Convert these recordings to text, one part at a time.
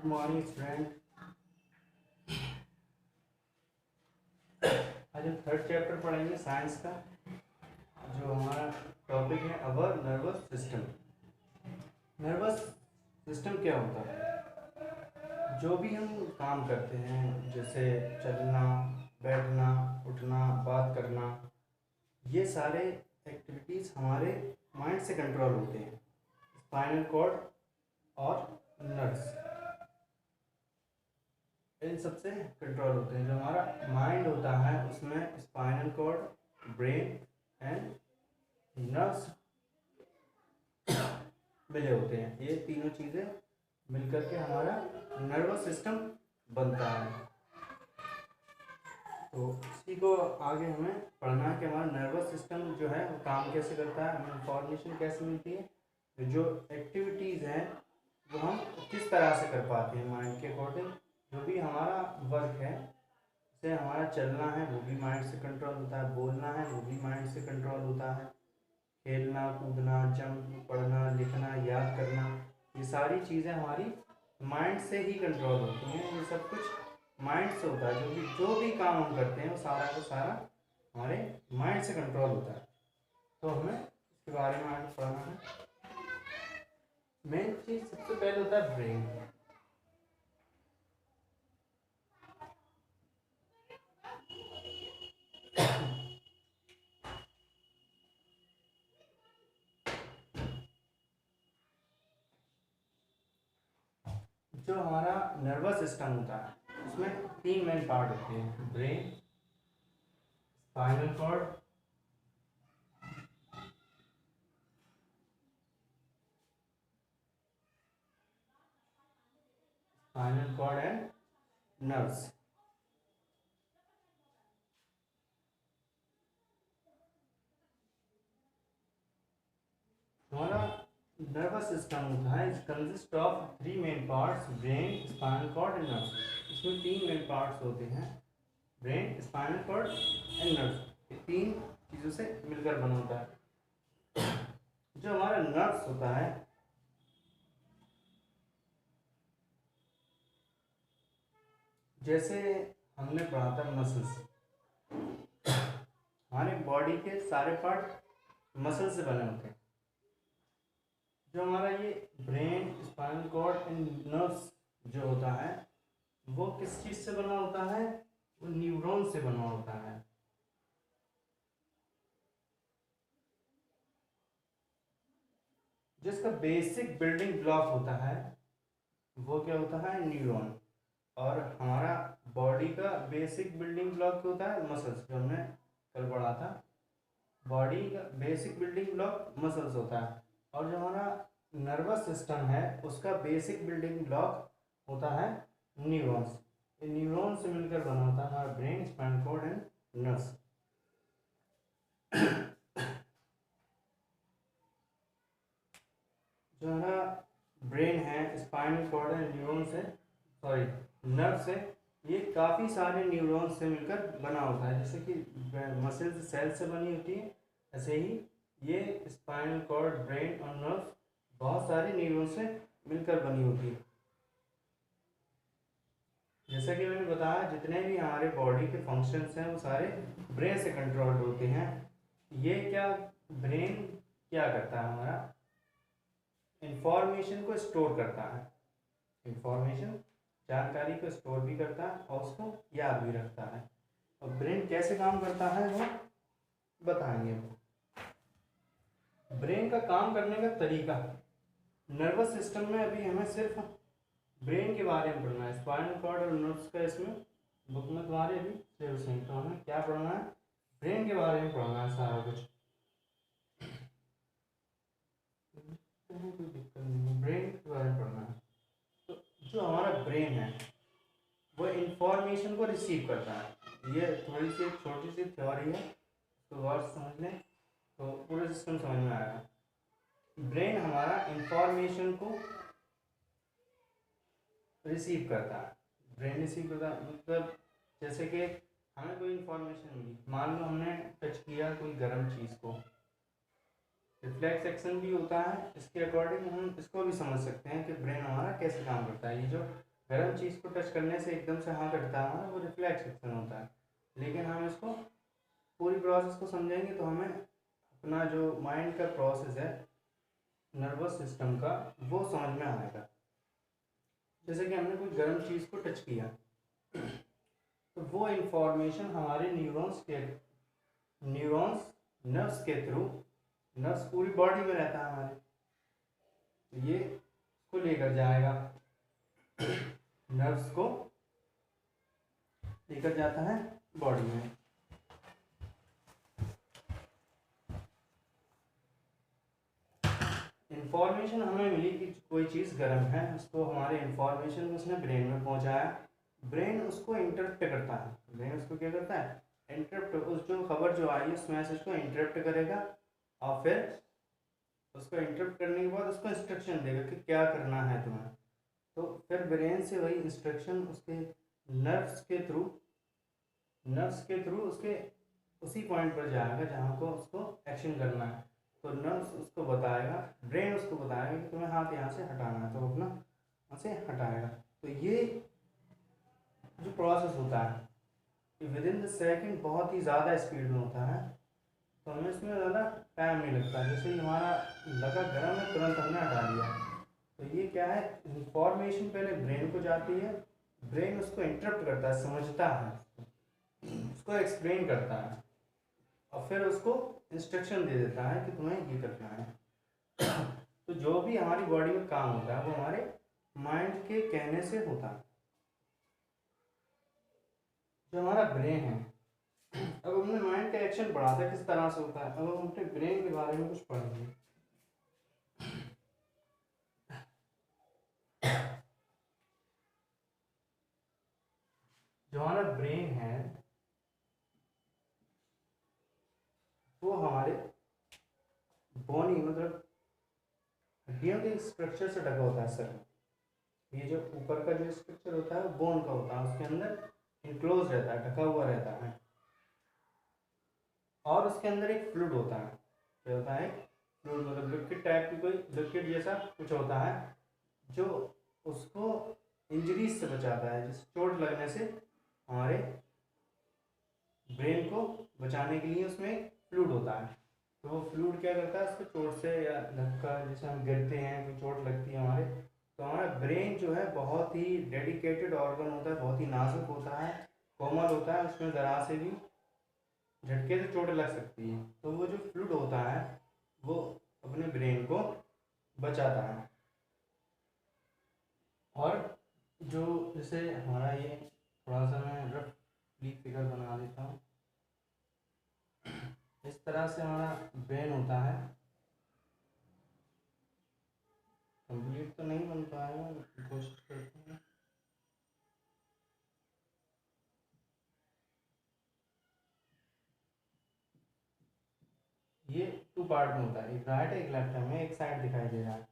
Good morning student. आज हम third chapter पढ़ेंगे साइंस का, जो हमारा टॉपिक है अवर नर्वस सिस्टम। नर्वस सिस्टम क्या होता है? जो भी हम काम करते हैं, जैसे चलना, बैठना, उठना, बात करना, ये सारे एक्टिविटीज़ हमारे माइंड से कंट्रोल होते हैं। स्पाइनल कॉर्ड और नर्व्स, इन सबसे कंट्रोल होते हैं। जो हमारा माइंड होता है उसमें spinal cord, brain and nerves मिले होते हैं। ये तीनों चीज़ें मिलकर के हमारा नर्वस सिस्टम बनता है। तो इसी को आगे हमें पढ़ना है कि हमारा नर्वस सिस्टम जो है वो काम कैसे करता है, हमें इंफॉर्मेशन कैसे मिलती है, जो एक्टिविटीज़ हैं वो हम किस तरह से कर पाते हैं माइंड के अकॉर्डिंग। जो भी हमारा वर्क है, जैसे हमारा चलना है वो भी माइंड से कंट्रोल होता है, बोलना है वो भी माइंड से कंट्रोल होता है, खेलना कूदना, जंप, पढ़ना, लिखना, याद करना, ये सारी चीज़ें हमारी माइंड से ही कंट्रोल होती हैं। ये सब कुछ माइंड से होता है। जो भी काम हम करते हैं वो सारा का सारा हमारे माइंड से कंट्रोल होता है। तो हमें इसके बारे में आगे पढ़ना है। मेन चीज़ सबसे पहले होता है ब्रेन। जो हमारा नर्वस सिस्टम होता है उसमें तीन मेन पार्ट होते हैं: brain, spinal cord, and nerves. हमारा नर्वस सिस्टम होता है, it consist of three main parts: brain, spinal cord and nerves. इसमें तीन मेन पार्ट्स होते हैं: brain, spinal cord and nerves. ये तीन चीज़ों से मिलकर बना होता है। जो हमारा नर्व्स होता है, जैसे हमने पढ़ा था मसल्स, हमारे बॉडी के सारे पार्ट मसल से बने होते हैं। जो हमारा ये brain, spinal cord and nerves जो होता है वो किस चीज़ से बना होता है? वो न्यूरॉन से बना होता है। जिसका बेसिक बिल्डिंग ब्लॉक होता है वो क्या होता है? न्यूरॉन। और हमारा बॉडी का बेसिक बिल्डिंग ब्लॉक होता है मसल्स, जो हमने कल पढ़ा था। बॉडी का बेसिक बिल्डिंग ब्लॉक मसल्स होता है। और जो हमारा नर्वस सिस्टम है उसका बेसिक बिल्डिंग ब्लॉक होता है न्यूरॉन्स। ये न्यूरॉन से मिलकर बना होता है हमारा brain, spinal cord and nerves. जो हमारा ब्रेन है, स्पाइनल कॉर्ड एंड न्यूरॉन से, सॉरी नर्व से, ये काफ़ी सारे न्यूरॉन्स से मिलकर बना होता है। जैसे कि मसल्स सेल से बनी होती है, ऐसे ही ये स्पाइनल कॉर्ड, ब्रेन और नर्व बहुत सारे न्यूरॉन से मिलकर बनी होती है। जैसा कि मैंने बताया, जितने भी हमारे बॉडी के फंक्शंस हैं वो सारे ब्रेन से कंट्रोल्ड होते हैं। ये क्या, ब्रेन क्या करता है? हमारा इंफॉर्मेशन को स्टोर करता है। इंफॉर्मेशन, जानकारी को स्टोर भी करता है और उसको याद भी रखता है। और ब्रेन कैसे काम करता है वो बताएंगे। वो ब्रेन का काम करने का तरीका, नर्वस सिस्टम में अभी हमें सिर्फ ब्रेन के बारे में पढ़ना है। स्पाइनल कॉर्ड और नर्व्स का इसमें बुक में तुम्हारे अभी सिलेबस नहीं, तो हमें क्या पढ़ना है? ब्रेन के बारे में पढ़ना है सारा कुछ। कोई दिक्कत नहीं है, ब्रेन के बारे में पढ़ना है। तो जो हमारा ब्रेन है वो इंफॉर्मेशन को रिसीव करता है। ये थोड़ी सी छोटी सी थ्योरी है, तो गौर से समझ लें तो पूरा सिस्टम समझ में आएगा। ब्रेन हमारा इंफॉर्मेशन को रिसीव करता है। ब्रेन रिसीव करता मतलब, जैसे कि हमें कोई इंफॉर्मेशन मिली, मान लो हमने टच किया कोई गर्म चीज़ को, रिफ्लेक्स एक्शन भी होता है। इसके अकॉर्डिंग हम इसको भी समझ सकते हैं कि ब्रेन हमारा कैसे काम करता है। ये जो गर्म चीज़ को टच करने से एकदम से हाथ हटता है हमारा, वो रिफ्लेक्स एक्शन होता है। लेकिन हम इसको पूरी प्रोसेस को समझेंगे तो हमें अपना जो माइंड का प्रोसेस है नर्वस सिस्टम का, वो समझ में आएगा। जैसे कि हमने कोई गर्म चीज़ को टच किया तो वो इंफॉर्मेशन हमारे न्यूरॉन्स नर्व्स के थ्रू, नर्व्स पूरी बॉडी में रहता है हमारे, तो ये को लेकर जाएगा, नर्व्स को लेकर जाता है बॉडी में। इंफॉर्मेशन हमें मिली कि कोई चीज़ गर्म है, उसको हमारे इंफॉर्मेशन को उसने ब्रेन में पहुंचाया, ब्रेन उसको इंटरप्ट करता है, ब्रेन उसको क्या करता है, इंटरप्ट, उस जो खबर जो आई उस मैसेज को इंटरप्ट करेगा, और फिर उसको इंटरप्ट करने के बाद उसको इंस्ट्रक्शन देगा कि क्या करना है तुम्हें। तो फिर ब्रेन से वही इंस्ट्रक्शन उसके नर्व्स के थ्रू, उसके उसी पॉइंट पर जाएगा जहाँ को उसको एक्शन करना है। तो नर्व्स उसको बताएगा, ब्रेन उसको बताएगा कि तुम्हें हाथ यहाँ से हटाना है, तो अपना वहाँ से हटाएगा। तो ये जो प्रोसेस होता है विद इन द सेकेंड बहुत ही ज़्यादा स्पीड में होता है, तो हमें इसमें ज़्यादा टाइम नहीं लगता। जैसे ही हमारा लगा गर्म है, तुरंत हमने हटा दिया। तो ये क्या है, इंफॉर्मेशन पहले ब्रेन को जाती है, ब्रेन उसको इंटरप्ट करता है, समझता है, उसको एक्सप्लेन करता है, और फिर उसको इंस्ट्रक्शन दे देता है कि तुम्हें ये करना है। तो जो भी हमारी बॉडी में काम होता है वो हमारे माइंड के कहने से होता है। जो हमारा ब्रेन है, अब हमने माइंड का एक्शन पढ़ा था किस तरह से होता है, अब हम अपने ब्रेन के बारे में कुछ पढ़ेंगे। जो हमारा ब्रेन है वो हमारे बोनी, मतलब हड्डियों के स्ट्रक्चर से ढका होता है सर। ये जो ऊपर का जो स्ट्रक्चर होता है वो बोन का होता है, उसके अंदर इनक्लोज रहता है, ढका हुआ रहता है, और उसके अंदर एक फ्लूइड होता है। क्या होता है, फ्लूइड मतलब लिक्विड टाइप की, कोई लिक्विड जैसा कुछ होता है जो उसको इंजरीज से बचाता है, जिस चोट लगने से हमारे ब्रेन को बचाने के लिए उसमें एक फ्लूइड होता है। तो वो फ्लूइड क्या करता है, उसको चोट से या धक्का, जैसे हम गिरते हैं कोई चोट लगती है हमारे, तो हमारा ब्रेन जो है बहुत ही डेडिकेटेड ऑर्गन होता है, बहुत ही नाजुक होता है, कोमल होता है, उसमें ज़रा से भी झटके से चोट लग सकती है। तो वो जो फ्लूइड होता है वो अपने ब्रेन को बचाता है। और जो जैसे हमारा ये थोड़ा सा मैं रफली फिगर बना देता हूँ, इस तरह से हमारा ब्रेन होता है। कंप्लीट तो नहीं बन पाएगा, कोशिश करते हैं। ये टू पार्ट में होता है, एक राइट एक लेफ्ट, हमें एक साइड दिखाई दे रहा है।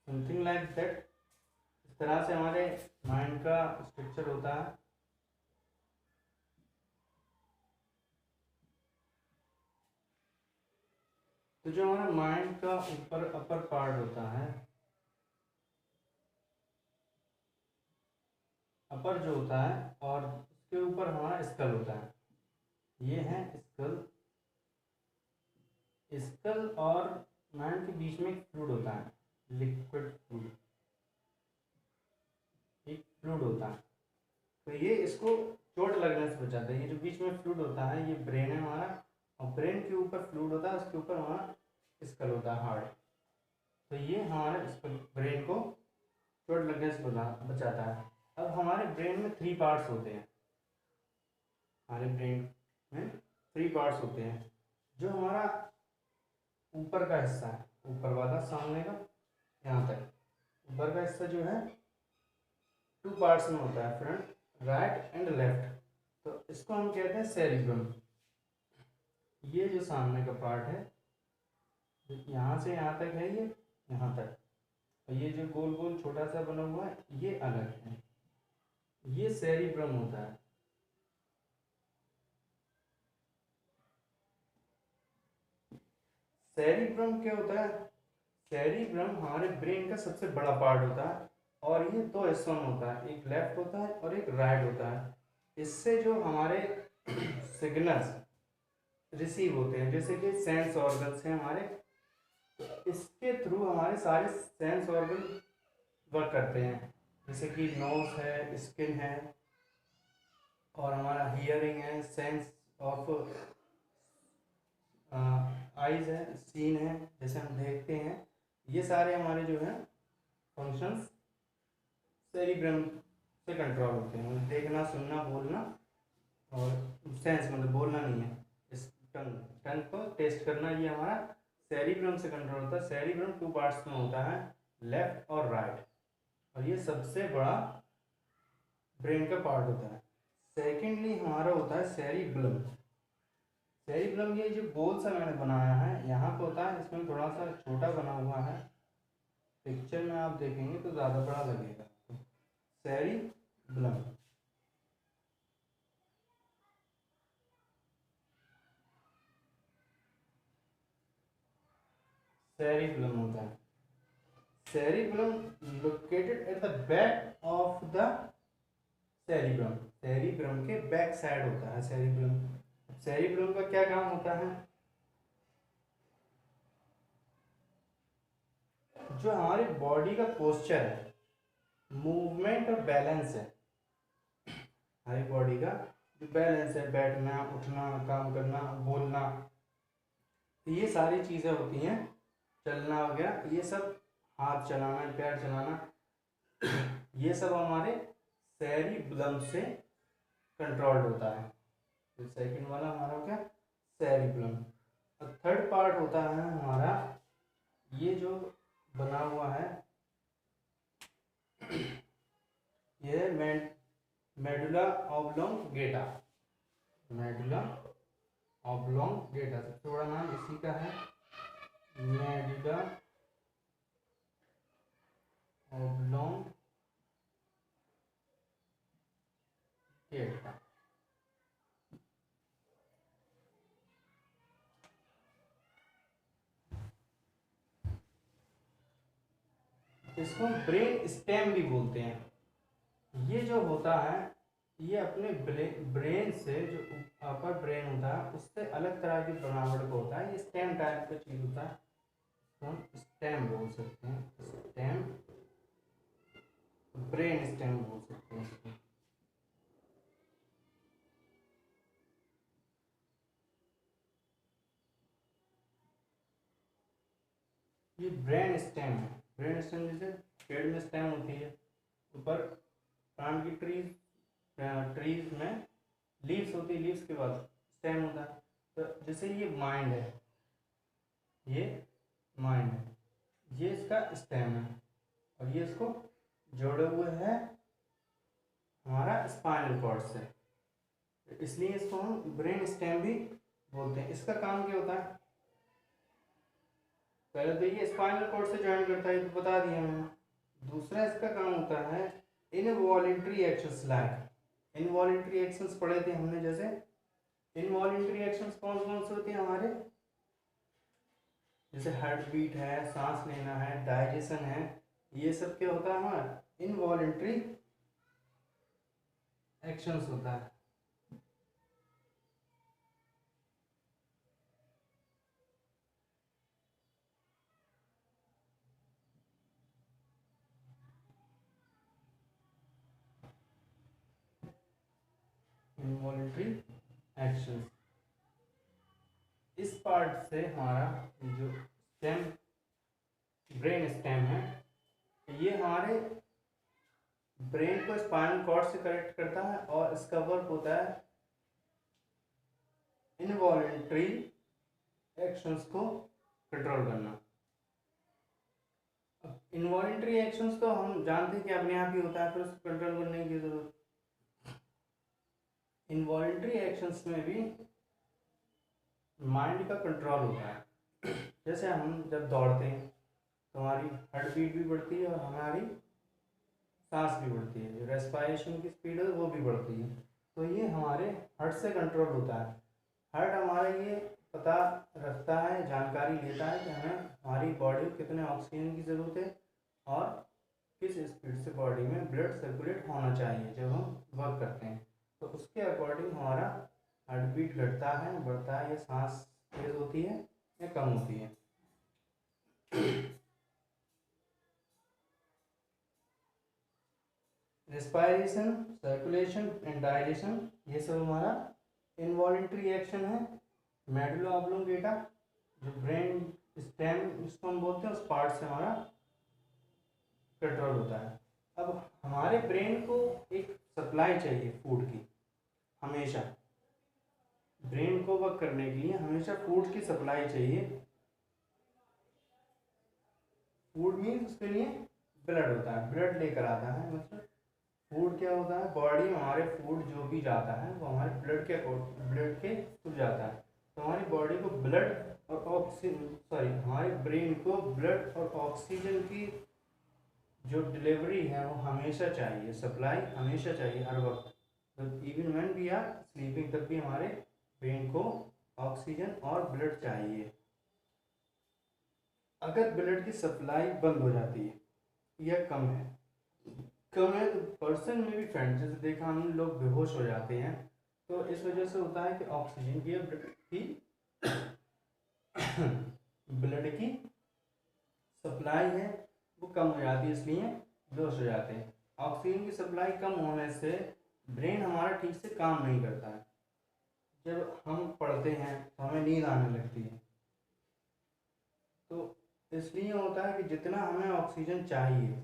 समथिंग लाइक दैट, इस तरह से हमारे माइंड का स्ट्रक्चर होता है। तो जो हमारा माइंड का ऊपर अपर पार्ट होता है, अपर जो होता है, और उसके ऊपर हमारा स्कल होता है, ये है स्कल। स्कल और माइंड के बीच में एक फ्लूइड होता है, लिक्विड फ्लूइड, एक फ्लूइड होता है। तो ये इसको चोट लगने से बचाता है। ये जो बीच में फ्लूइड होता है ये ब्रेन है हमारा, और ब्रेन के ऊपर फ्लूइड होता है, उसके ऊपर हमारा स्कल होता है, हार्ट। तो ये हमारे ब्रेन को चोट लगने से बचाता है। अब अब हमारे ब्रेन में 3 पार्ट्स होते हैं। हमारे ब्रेन में 3 पार्ट्स होते हैं। जो हमारा ऊपर का हिस्सा है, ऊपर वाला सामने का यहाँ तक, ऊपर का हिस्सा जो है 2 पार्ट्स में होता है, फ्रंट, राइट एंड लेफ्ट। तो इसको हम कहते हैं सेरिब्रम। ये जो सामने का पार्ट है, यहाँ से यहाँ तक है, ये यहाँ तक, और ये जो गोल गोल छोटा सा बना हुआ है ये अलग है, ये सेरिब्रम होता है। सेरिब्रम क्या होता है? सेरिब्रम हमारे ब्रेन का सबसे बड़ा पार्ट होता है, और ये 2 हिस्सों में होता है, एक लेफ्ट होता है और एक राइट होता है। इससे जो हमारे सिग्नल्स रिसीव होते हैं, जैसे कि सेंस ऑर्गन्स हैं हमारे, तो इसके थ्रू हमारे सारे सेंस ऑर्गन वर्क करते हैं। जैसे कि नोज है, स्किन है, और हमारा हियरिंग है, सेंस ऑफ आइज है, सीन है, जैसे हम देखते हैं। ये सारे हमारे जो है फंक्शंस सेरिब्रम से कंट्रोल होते हैं, मतलब देखना, सुनना, बोलना, और सेंस मतलब बोलना नहीं है, इस टंग टंग को टेस्ट करना, ये हमारा सेरिब्रम से कंट्रोल होता है। सेरिब्रम 2 पार्ट्स में होता है, लेफ्ट और राइट, और ये सबसे बड़ा ब्रेन का पार्ट होता है। सेकेंडली हमारा होता है सेरिब्लम। सेरिब्लम ये जो गोल सा मैंने बनाया है यहाँ पे होता है, इसमें थोड़ा सा छोटा बना हुआ है, पिक्चर में आप देखेंगे तो ज़्यादा बड़ा लगेगा। सेरिब्लम, सेरिब्लम होता है। Cerebellum located at the back of the cerebrum, cerebrum के बैक साइड होता है सेरिब्रम। सेरिब्रम का क्या काम होता है? जो हमारी बॉडी का पोस्चर है, मूवमेंट और बैलेंस है, हमारी बॉडी का जो बैलेंस है, बैठना, उठना, काम करना, बोलना, ये सारी चीज़ें होती हैं, चलना वगैरह, ये सब, हाथ चलाना, पैर चलाना, ये सब हमारे सेरिब्लम से कंट्रोल्ड होता है। तो सेकंड वाला हमारा क्या? सेरिब्लम। और थर्ड पार्ट होता है हमारा ये जो बना हुआ है, ये मेडुला ऑब्लोंगेटा, मेडुला ऑब्लोंगेटा, सबसे बड़ा नाम इसी का है, मेडुला ऑब्लोंगेटा। इसको ब्रेन स्टेम भी बोलते हैं। ये जो होता है, ये अपने ब्रेन से, जो अपर ब्रेन होता है उससे अलग तरह की बनावट का होता है, ये स्टेम टाइप का चीज होता है, तो हम स्टेम बोल सकते हैं, स्टेम, ब्रेन स्टेम बोल सकते हैं इसको। ये ब्रेन स्टेम है। ब्रेन स्टेम जैसे पेड़ में स्टेम होती है, ऊपर प्लांट की ट्रीज में लीव्स होती है, लीव्स के बाद स्टेम होता है। तो जैसे ये माइंड है, ये माइंड है, ये इसका स्टेम है, और ये इसको जोड़े हुए है हमारा स्पाइनल कॉर्ड से, इसलिए इसको हम ब्रेन स्टेम भी बोलते हैं। इसका काम क्या होता है? पहले तो ये स्पाइनल कॉर्ड से ज्वाइन करता है, तो बता दिया मैंने। दूसरा इसका काम होता है involuntary actions, like involuntary actions पढ़े थे हमने, जैसे इनवॉलेंट्री एक्शंस कौन कौन से होते हैं हमारे, जैसे हार्ट बीट है, सांस लेना है, डाइजेशन है, ये सब क्या होता है हमारा इनवॉलेंट्री एक्शंस होता है। इनवॉलेंट्री एक्शंस, इस पार्ट से हमारा जो स्टेम, ब्रेन स्टेम है, ये हमारे ब्रेन को स्पाइनल कॉर्ड से कनेक्ट करता है और इसका वर्क होता है इनवॉलेंट्री एक्शंस को कंट्रोल करना। इनवॉलेंट्री एक्शंस तो हम जानते हैं कि अपने आप ही होता है, फिर उसको कंट्रोल करने की जरूरत। इनवॉलेंट्री एक्शंस में भी माइंड का कंट्रोल होता है। जैसे हम जब दौड़ते हैं तो हमारी हार्ट बीट भी बढ़ती है और हमारी सांस भी बढ़ती है, जो रेस्पिरेशन की स्पीड है वो भी बढ़ती है। तो ये हमारे हार्ट से कंट्रोल होता है। हार्ट हमारे ये पता रखता है, जानकारी लेता है कि हमें हमारी बॉडी को कितने ऑक्सीजन की ज़रूरत है और किस स्पीड से बॉडी में ब्लड सर्कुलेट होना चाहिए जब हम वर्क करते हैं। तो उसके अकॉर्डिंग हमारा हार्ट बीट घटता है, बढ़ता है, या सांस तेज होती है या कम होती है। रेस्पायरेशन, सर्कुलेशन एंड डायलेशन, ये सब हमारा इनवॉलेंट्री एक्शन है। मेडुला ऑब्लोंगेटा जो ब्रेन स्टेम इसको हम बोलते हैं, उस पार्ट से हमारा कंट्रोल होता है। अब हमारे ब्रेन को एक सप्लाई चाहिए फूड की, हमेशा ब्रेन को वर्क करने के लिए हमेशा फूड की सप्लाई चाहिए। फूड मीन्स उसके लिए ब्लड होता है, ब्लड लेकर आता है। मतलब फूड क्या होता है, बॉडी में हमारे फूड जो भी जाता है वो हमारे ब्लड के थ्रू जाता है। तो हमारी बॉडी को ब्लड और ऑक्सीजन, हमारे ब्रेन को ब्लड और ऑक्सीजन की जो डिलीवरी है वो हमेशा चाहिए, सप्लाई हमेशा चाहिए हर वक्त। Even when we are sleeping तब भी हमारे ब्रेन को ऑक्सीजन और ब्लड चाहिए। अगर ब्लड की सप्लाई बंद हो जाती है या कम है तो पर्सन में भी फेंट, जैसे देखा हम लोग बेहोश हो जाते हैं, तो इस वजह से होता है कि ऑक्सीजन की ब्लड की सप्लाई है वो कम हो जाती है, इसलिए बेहोश हो जाते हैं। ऑक्सीजन की सप्लाई कम होने से ब्रेन हमारा ठीक से काम नहीं करता है। जब हम पढ़ते हैं तो हमें नींद आने लगती है, तो इसलिए होता है कि जितना हमें ऑक्सीजन चाहिए,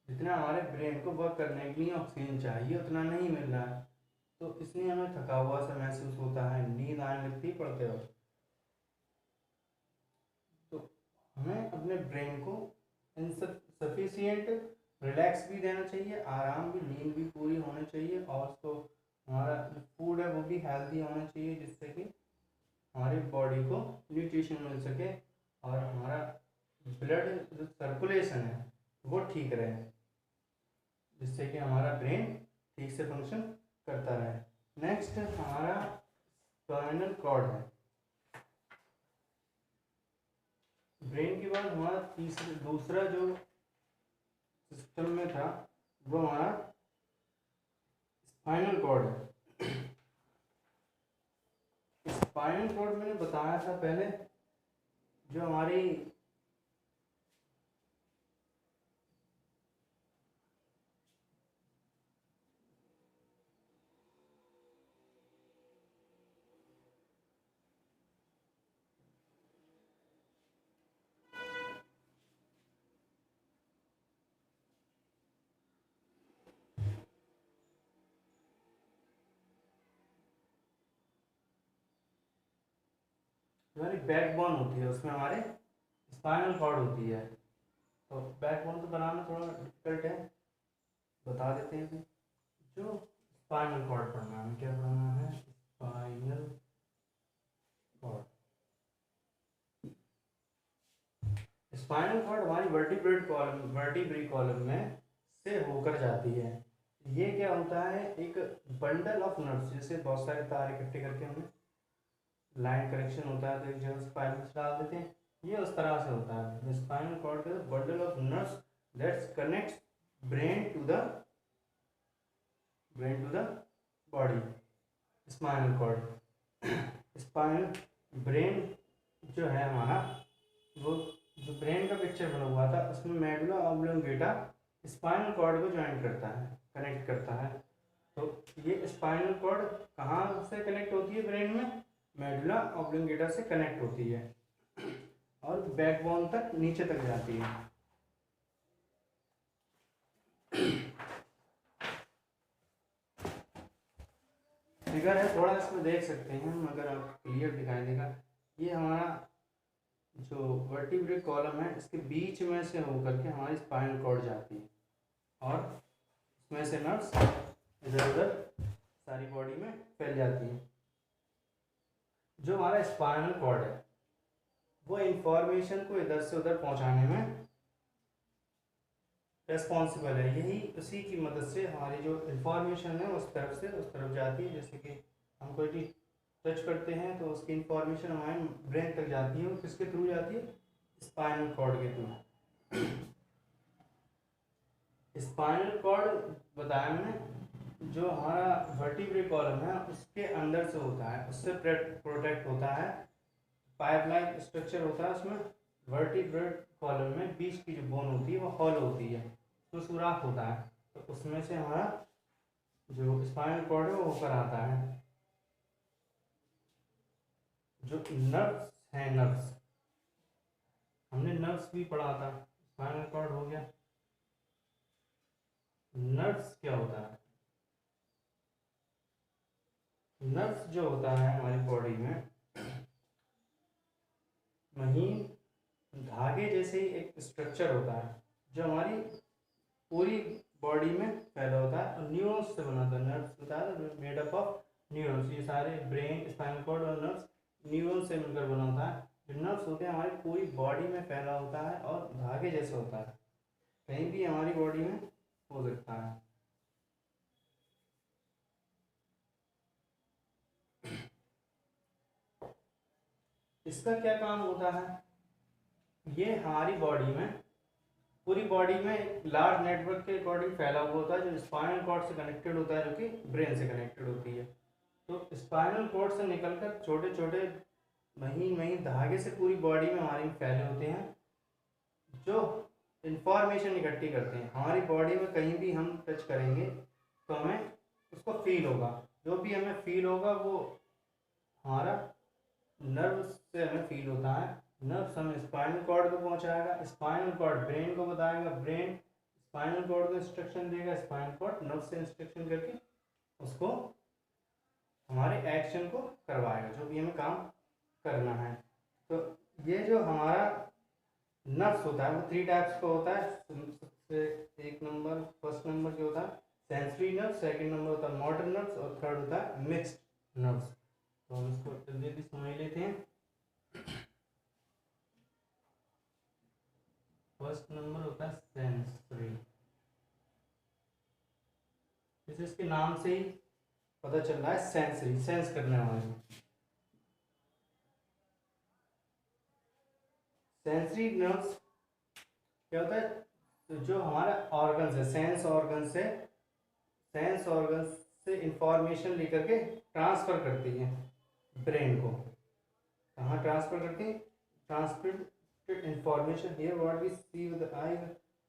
जितना हमारे ब्रेन को वर्क करने के लिए ऑक्सीजन चाहिए उतना नहीं मिल रहा है, तो इसलिए हमें थका हुआ सा महसूस होता है, नींद आने लगती है पढ़ते वक्त। तो हमें अपने ब्रेन को सफिशिएंट रिलैक्स भी देना चाहिए, आराम भी, नींद भी पूरी होनी चाहिए, और उसको हमारा जो फूड है वो भी हेल्दी होना चाहिए, जिससे कि हमारी बॉडी को न्यूट्रिशन मिल सके और हमारा ब्लड जो सर्कुलेशन है वो ठीक रहे, जिससे कि हमारा ब्रेन ठीक से फंक्शन करता रहे। नेक्स्ट हमारा स्पाइनल कॉर्ड है। ब्रेन के बाद हमारा दूसरा जो सिस्टम में था वो हमारा स्पाइनल कॉर्ड है। स्पाइनल कॉर्ड मैंने बताया था पहले, जो हमारी बैकबोन होती है, उसमें हमारे स्पाइनल कॉर्ड होती है। तो बैकबोन तो बनाना थोड़ा डिफिकल्ट है, बता देते हैं अभी। जो स्पाइनल कॉर्ड पढ़ना है, क्या पढ़ना है, स्पाइनल कॉर्ड। स्पाइनल कॉर्ड हमारी वर्टिब्री कॉलम में से होकर जाती है। ये क्या होता है, एक बंडल ऑफ नर्व्स, जैसे बहुत सारे तार इकट्ठे करके हमें लाइन कनेक्शन होता है तो एक जगह स्पाइनल से डाल देते हैं, ये उस तरह से होता है। Spinal cord is bundle of nerves that connects brain to the body. Spinal cord, spinal brain जो है हमारा, वो जो ब्रेन का पिक्चर बना हुआ था उसमें मेडुला ऑब्लोंगेटा स्पाइनल कॉर्ड को ज्वाइन करता है, कनेक्ट करता है। तो ये स्पाइनल कॉर्ड कहाँ से कनेक्ट होती है ब्रेन में, मेडुला ऑब्लोंगेटा से कनेक्ट होती है और बैकबोन तक नीचे तक जाती है। फिगर है, थोड़ा इसमें देख सकते हैं हम, अगर आप क्लियर दिखाई देगा। ये हमारा जो वर्टिब्रल कॉलम है, इसके बीच में से होकर के हमारी स्पाइनल कॉर्ड जाती है और उसमें से नर्व्स इधर उधर सारी बॉडी में फैल जाती है। जो हमारा स्पाइनल कॉर्ड है वो इंफॉर्मेशन को इधर से उधर पहुंचाने में रेस्पॉन्सिबल है। यही उसी की मदद से हमारी जो इंफॉर्मेशन है उस तरफ से उस तरफ जाती है। जैसे कि हम कोई चीज़ टच करते हैं तो उसकी इंफॉर्मेशन हमारे ब्रेन तक जाती है, और किसके थ्रू जाती है? स्पाइनल कॉर्ड के थ्रू। स्पाइनल कॉर्ड बताया मैंने, जो हमारा वर्टिब्रल कॉलम है उसके अंदर से होता है, उससे प्रोटेक्ट होता है। पाइप लाइक स्ट्रक्चर होता है उसमें। वर्टिब्रल कॉलम में बीच की जो बोन होती है वो हॉल होती है, तो सुराख होता है, तो उसमें से हमारा जो स्पाइनल कॉर्ड है वो होकर आता है। जो नर्व्स हैं, नर्व्स हमने नर्व्स भी पढ़ा था। स्पाइनल कॉर्ड हो गया। नर्व्स क्या होता है? नर्व्स जो होता है हमारी बॉडी में महीन धागे जैसे ही एक स्ट्रक्चर होता है, जो हमारी पूरी बॉडी में फैला होता है और न्यूरॉन्स से बना होता है। नर्व्स होता है मेड अप ऑफ न्यूरॉन्स। ये सारे ब्रेन, स्पाइनल कॉर्ड और नर्व्स न्यूरॉन से मिलकर बना होता है। जो नर्व्स होते हैं हमारी पूरी बॉडी में फैला होता है और धागे जैसे होता है, कहीं भी हमारी बॉडी में हो सकता है। इसका क्या काम होता है? ये हमारी बॉडी में, पूरी बॉडी में एक लार्ज नेटवर्क के अकॉर्डिंग फैला हुआ होता है, जो स्पाइनल कॉर्ड से कनेक्टेड होता है, जो कि ब्रेन से कनेक्टेड होती है। तो स्पाइनल कॉर्ड से निकलकर छोटे छोटे महीन महीन धागे से पूरी बॉडी में हमारी फैले होते हैं, जो इंफॉर्मेशन इकट्ठी करते हैं। हमारी बॉडी में कहीं भी हम टच करेंगे तो हमें उसको फील होगा। जो भी हमें फील होगा वो हमारा नर्व से हमें फील होता है। नर्व हमें स्पाइनल कॉर्ड को पहुंचाएगा, स्पाइनल कॉर्ड ब्रेन को बताएगा, ब्रेन स्पाइनल कॉर्ड को इंस्ट्रक्शन देगा, स्पाइनल कॉर्ड नर्व से इंस्ट्रक्शन करके उसको हमारे एक्शन को करवाएगा, जो भी हमें काम करना है। तो ये जो हमारा नर्व्स होता है वो 3 टाइप्स का होता है। सबसे एक नंबर, फर्स्ट नंबर जो होता है सेंसरी नर्व, सेकंड नंबर होता है मोटर नर्व्स, और थर्ड होता है मिक्स्ड नर्व्स। तो हम इसको जल्दी जल्दी समझ लेते हैं। फर्स्ट नंबर होता है सेंसरी। जैसे इसके नाम से ही पता चल रहा है, सेंसरी, सेंस करने वाले। सेंसरी नर्व्स क्या होता है? तो जो हमारा ऑर्गन्स है, सेंस ऑर्गन से इंफॉर्मेशन लेकर के ट्रांसफर करती है ब्रेन को। कहाँ ट्रांसफर करती है? Transmitted information here what we see with eyes.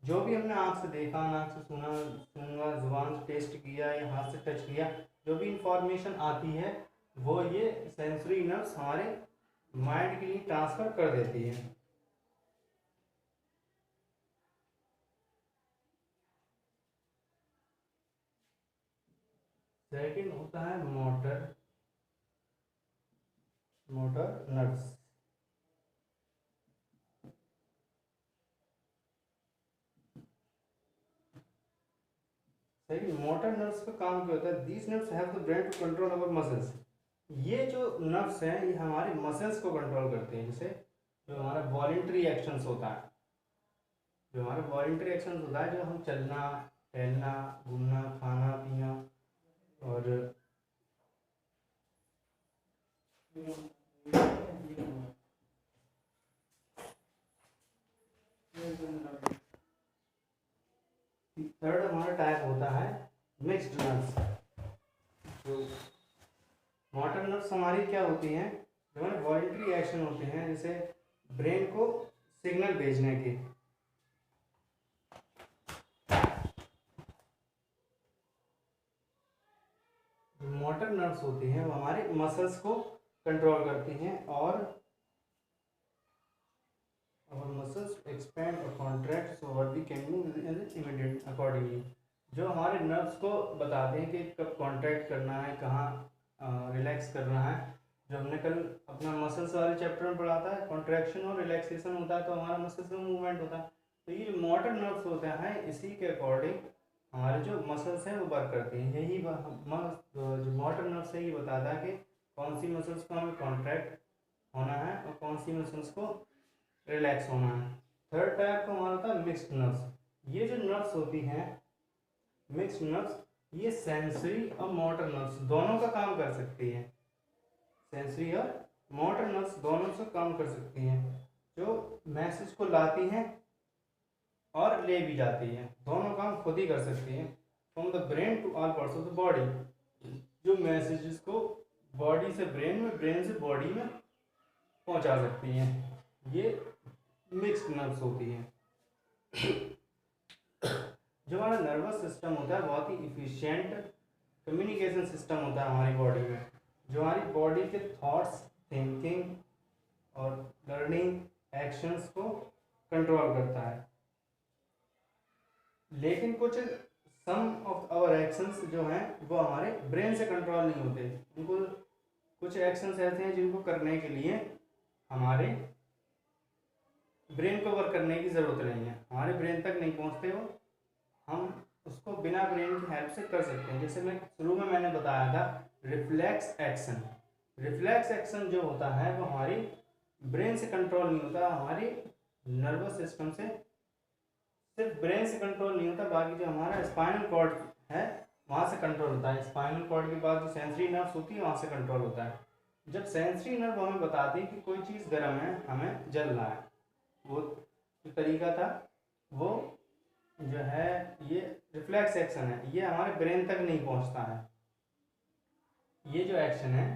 जो भी हमने आँख से देखा, नाक से सुना, सूंघा, जुबान से टेस्ट किया या हाथ से टच किया, जो भी इंफॉर्मेशन आती है वो ये सेंसरी नर्व्स हमारे माइंड के लिए ट्रांसफर कर देती है। सेकंड होता है मोटर नर्व्स। सही, मोटर नर्व्स का काम क्या होता है? These nerves have the brain to control our muscles. ये जो नर्व्स हैं ये हमारे मसल्स को कंट्रोल करते हैं। जैसे जो हमारा वॉलेंट्री एक्शंस होता है, जो हमारा वॉलेंट्री एक्शंस होता है, जो हम चलना, टहलना, घूमना, खाना पीना और थर्ड हमारा टाइप होता है मिक्स्ड नर्व्स। जो मोटर नर्व्स हमारी क्या होती हैं? जो हमारे वॉलेंट्री एक्शन होते हैं, जैसे ब्रेन को सिग्नल भेजने के। मोटर नर्व्स होती हैं वो हमारे मसल्स को कंट्रोल करती हैं, और our muscles expand or contract so what we can move immediate accordingly। जो हमारे नर्व्स को बताते हैं कि कब कॉन्ट्रैक्ट करना है, कहाँ रिलैक्स करना है। जो हमने कल अपना मसल्स वाले चैप्टर में पढ़ा था, कॉन्ट्रैक्शन और रिलैक्सेशन होता है तो हमारा मसल्स में मूवमेंट होता है। तो ये जो मोटर नर्व्स होते हैं इसी के अकॉर्डिंग हमारे जो मसल्स हैं वो वर्क करती हैं। यही जो मोटर नर्व्स है ये बताता है कि कौन सी मसल्स को हमें कॉन्ट्रैक्ट होना है और कौन सी मसल्स को रिलैक्स होना है। थर्ड टाइप का हमारा होता है मिक्स्ड नर्व्स। ये जो नर्व्स होती हैं मिक्स्ड नर्व्स, ये सेंसरी और मोटर नर्व्स दोनों का काम कर सकती हैं। सेंसरी और मोटर नर्व्स दोनों से काम कर सकती हैं, जो मैसेज को लाती हैं और ले भी जाती हैं। दोनों काम खुद ही कर सकती हैं। From the brain to all parts of the body, जो मैसेजेस को बॉडी से ब्रेन में, ब्रेन से बॉडी में पहुंचा सकती हैं, ये मिक्स्ड नर्व्स होती हैं। जो हमारा नर्वस सिस्टम होता है बहुत ही इफिशिएंट कम्युनिकेशन सिस्टम होता है हमारी बॉडी में, जो हमारी बॉडी के थॉट्स, थिंकिंग और लर्निंग एक्शंस को कंट्रोल करता है। लेकिन कुछ सम ऑफ आवर एक्शंस जो हैं वो हमारे ब्रेन से कंट्रोल नहीं होते। उनको कुछ एक्शंस ऐसे हैं जिनको करने के लिए हमारे ब्रेन को वर्क करने की ज़रूरत नहीं है, हमारे ब्रेन तक नहीं पहुंचते हो, हम उसको बिना ब्रेन की हेल्प से कर सकते हैं। जैसे मैं शुरू में मैंने बताया था रिफ्लेक्स एक्शन। रिफ्लेक्स एक्शन जो होता है वो हमारी ब्रेन से कंट्रोल नहीं होता, हमारी नर्वस सिस्टम से, सिर्फ ब्रेन से कंट्रोल नहीं होता, बाकी जो हमारा स्पाइनल कॉर्ड है वहाँ से कंट्रोल होता है। स्पाइनल कॉर्ड के बाद जो सेंसरी नर्व्स होती है वहाँ से कंट्रोल होता है। जब सेंसरी नर्व हमें बताती है कि कोई चीज़ गर्म है, हमें जल रहा है, वो जो तरीका था वो जो है ये रिफ्लेक्स एक्शन है, ये हमारे ब्रेन तक नहीं पहुंचता है। ये जो एक्शन है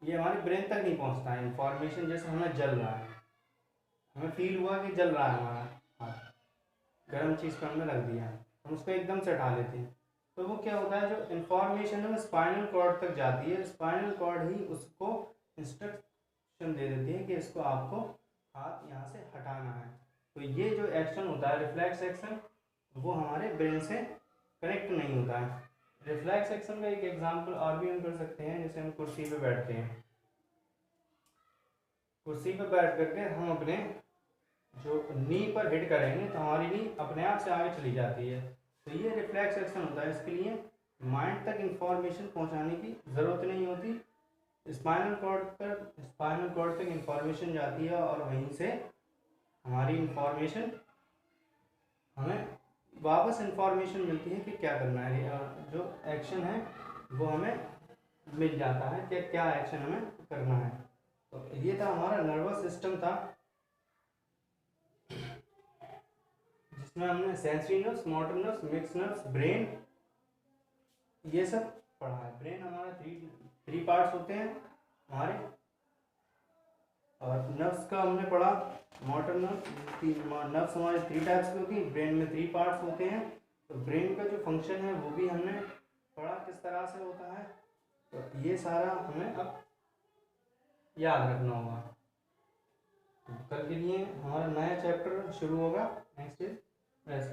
ये हमारे ब्रेन तक नहीं पहुंचता है। इंफॉर्मेशन जैसे हमें जल रहा है, हमें फील हुआ कि जल रहा है हमारा हाथ, गर्म चीज़ पर हमने रख दिया, हम उसको एकदम से हटा लेते हैं, तो वो क्या होता है, जो इंफॉर्मेशन है वो स्पाइनल कॉर्ड तक जाती है। स्पाइनल कॉर्ड ही उसको इंस्ट्रक्शन दे देती है कि इसको आपको हाथ यहाँ से हटाना है। तो ये जो एक्शन होता है रिफ्लेक्स एक्शन, वो हमारे ब्रेन से कनेक्ट नहीं होता है। रिफ्लेक्स एक्शन का एक एग्जांपल और भी हम कर सकते हैं, जैसे हम कुर्सी पे बैठते हैं, कुर्सी पे बैठ करके हम अपने जो नी पर हिट करेंगे तो हमारी नी अपने आप से आगे चली जाती है। तो ये रिफ्लेक्स एक्शन होता है। इसके लिए माइंड तक इंफॉर्मेशन पहुंचाने की ज़रूरत नहीं होती, स्पाइनल कॉर्ड तक इंफॉर्मेशन जाती है और वहीं से हमारी इंफॉर्मेशन, हमें वापस इंफॉर्मेशन मिलती है कि क्या करना है, और जो एक्शन है वो हमें मिल जाता है कि क्या एक्शन हमें करना है। तो ये था हमारा नर्वस सिस्टम था, जिसमें हमने sensory nerves, motor nerves, mixed nerves, brain, ये सब पढ़ा है। ब्रेन हमारा थ्री पार्ट्स होते हैं हमारे, और नर्व्स का हमने पढ़ा मोटर नर्व्स हमारे 3 टाइप्स की होती हैं, ब्रेन में 3 पार्ट्स होते हैं। तो ब्रेन का जो फंक्शन है वो भी हमने पढ़ा किस तरह से होता है। तो ये सारा हमें अब याद रखना होगा। तो कल के लिए हमारा नया चैप्टर शुरू होगा, नेक्स्ट इज रेस्ट।